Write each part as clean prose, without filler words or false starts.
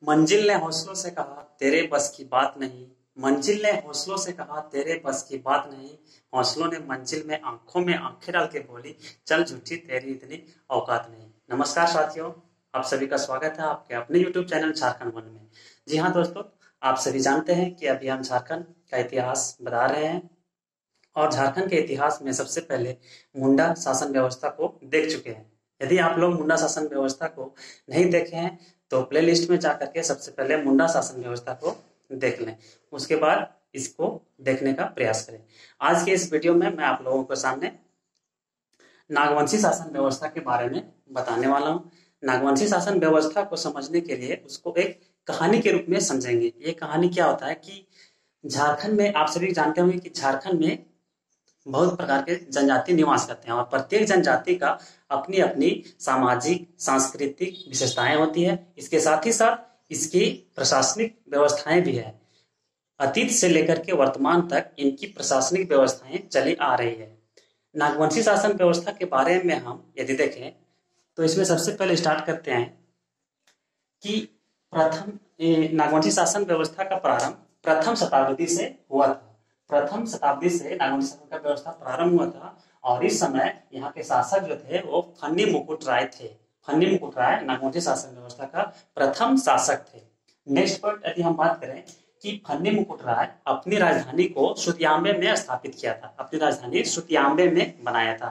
मंजिल ने हौसलों से कहा तेरे बस की बात नहीं। मंजिल ने हौसलों से कहा तेरे बस की बात नहीं। हौसलों ने मंजिल में आंखों में आंखें डाल के बोली चल झूठी तेरी इतनी औकात नहीं। नमस्कार साथियों, आप सभी का स्वागत है आपके अपने YouTube चैनल झारखंड वन में। जी हाँ दोस्तों, आप सभी जानते हैं कि अभी हम झारखंड का इतिहास बता रहे हैं और झारखंड के इतिहास में सबसे पहले मुंडा शासन व्यवस्था को देख चुके हैं। यदि आप लोग मुंडा शासन व्यवस्था को नहीं देखे हैं तो प्लेलिस्ट में जाकर के सबसे पहले मुंडा शासन व्यवस्था को देख लें, उसके बाद इसको देखने का प्रयास करें। आज के इस वीडियो में मैं आप लोगों के सामने नागवंशी शासन व्यवस्था के बारे में बताने वाला हूँ। नागवंशी शासन व्यवस्था को समझने के लिए उसको एक कहानी के रूप में समझेंगे। ये कहानी क्या होता है कि झारखंड में आप सभी जानते होंगे कि झारखंड में बहुत प्रकार के जनजाति निवास करते हैं और प्रत्येक जनजाति का अपनी अपनी सामाजिक सांस्कृतिक विशेषताएं होती है। इसके साथ ही साथ इसकी प्रशासनिक व्यवस्थाएं भी है। अतीत से लेकर के वर्तमान तक इनकी प्रशासनिक व्यवस्थाएं चली आ रही है। नागवंशी शासन व्यवस्था के बारे में हम यदि देखें तो इसमें सबसे पहले स्टार्ट करते हैं कि नागवंशी शासन व्यवस्था का प्रारंभ प्रथम शताब्दी से हुआ था। प्रथम शताब्दी से नागवंशी शासन का व्यवस्था प्रारंभ हुआ था और इस समय यहाँ के शासक जो थे वो फन्नी मुकुट राय थे। फन्नी मुकुट राय नागवंशी शासन व्यवस्था का प्रथम शासक थे। नेक्स्ट पॉइंट यदि हम बात करें कि फन्नी मुकुट राय अपनी राजधानी को सुतियाम्बे में स्थापित किया था। अपनी राजधानी सुतियाम्बे में बनाया था।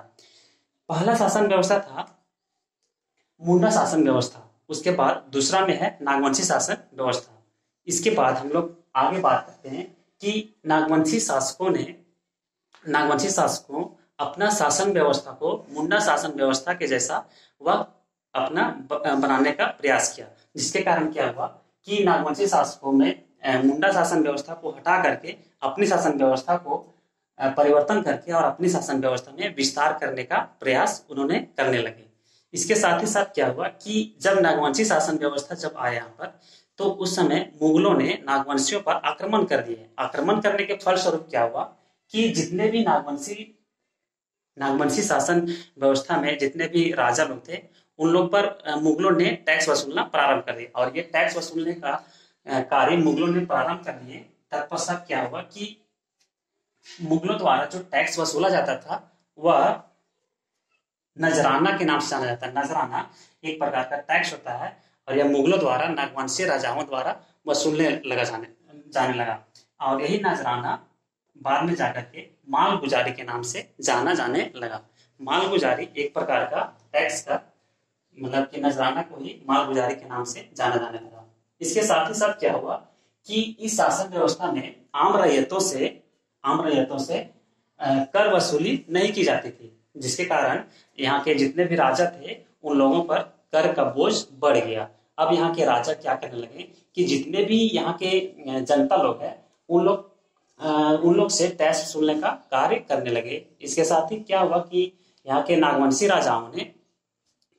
पहला शासन व्यवस्था था मुंडा शासन व्यवस्था, उसके बाद दूसरा में है नागवंशी शासन व्यवस्था। इसके बाद हम लोग आगे बात करते हैं कि नागवंशी शासकों अपना शासन व्यवस्था को मुंडा शासन व्यवस्था के जैसा वह अपना बनाने का प्रयास किया, जिसके कारण क्या हुआ कि नागवंशी शासकों में मुंडा शासन व्यवस्था को हटा करके अपनी शासन व्यवस्था को परिवर्तन करके और अपनी शासन व्यवस्था में विस्तार करने का प्रयास उन्होंने करने लगे। इसके साथ ही साथ क्या हुआ कि जब नागवंशी शासन व्यवस्था जब आया यहाँ पर तो उस समय मुगलों ने नागवंशियों पर आक्रमण कर दिए। आक्रमण करने के फलस्वरूप क्या हुआ कि जितने भी नागवंशी शासन व्यवस्था में जितने भी राजा लोग थे उन लोग पर मुगलों ने टैक्स वसूलना प्रारंभ कर दिया और ये टैक्स वसूलने का कार्य मुगलों ने प्रारंभ कर दिए। तत्पश्चात क्या हुआ कि मुगलों द्वारा जो टैक्स वसूला जाता था वह नजराना के नाम से जाना जाता है। नजराना एक प्रकार का टैक्स होता है और यह मुगलों द्वारा नागवंशी राजाओं द्वारा वसूलने जाने लगा और यही नजराना बाद में जाकर के मालगुजारी के नाम से जाना जाने लगा। मालगुजारी एक प्रकार का टैक्स का मतलब कि नजराना को ही मालगुजारी के नाम से जाना जाने लगा। इसके साथ ही साथ क्या हुआ कि इस शासन व्यवस्था में आम रैयतों से कर वसूली नहीं की जाती थी, जिसके कारण यहाँ के जितने भी राजा थे उन लोगों पर कर का बोझ बढ़ गया। अब यहाँ के राजा क्या करने लगे कि जितने भी यहाँ के जनता लोग हैं उन लोग से टैक्स वसूलने का कार्य करने लगे। इसके साथ ही क्या हुआ कि यहाँ के नागवंशी राजाओं ने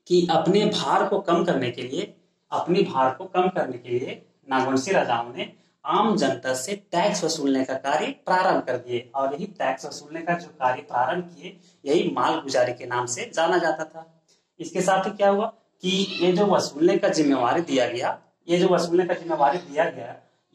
कि अपनी भार को कम करने के लिए नागवंशी राजाओं ने आम जनता से टैक्स वसूलने का कार्य प्रारंभ कर दिए और यही टैक्स वसूलने का जो कार्य प्रारंभ किए यही मालगुजारी के नाम से जाना जाता था। इसके साथ ही क्या हुआ कि ये जो वसूलने का जिम्मेवारी दिया गया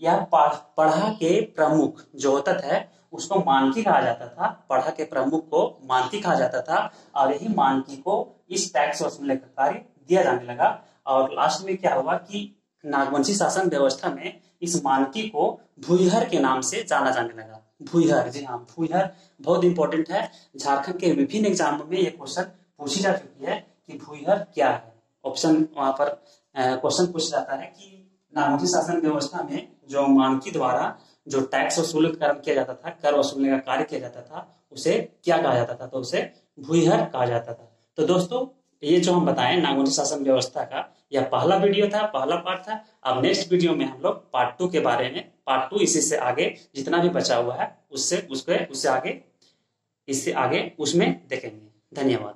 यह पढ़ा के प्रमुख जो होता था उसको मानकी कहा जाता था। पढ़ा के प्रमुख को मानकी कहा जाता था और यही मानकी को इस टैक्स वसूलने का कार्य दिया जाने लगा। और लास्ट में क्या हुआ कि नागवंशी शासन व्यवस्था में इस मानकी को भूइहर के नाम से जाना जाने लगा। भूइहर, जी हाँ, भूइहर बहुत इंपॉर्टेंट है। झारखंड के विभिन्न एग्जामों में ये क्वेश्चन पूछी जा चुकी है कि भूइहर क्या है। ऑप्शन वहां पर क्वेश्चन पूछा जाता है कि नागवंशी शासन व्यवस्था में जो मानकी द्वारा जो टैक्स वसूल किया जाता था, कर वसूलने का कार्य किया जाता था, उसे क्या कहा जाता था? तो उसे भूइहर कहा जाता था। तो दोस्तों, ये जो हम बताएं नागवंशी शासन व्यवस्था का यह पहला वीडियो था, पहला पार्ट था। अब नेक्स्ट वीडियो में हम लोग पार्ट 2 के बारे में, पार्ट 2 इसी से आगे जितना भी बचा उससे आगे उसमें देखेंगे। धन्यवाद।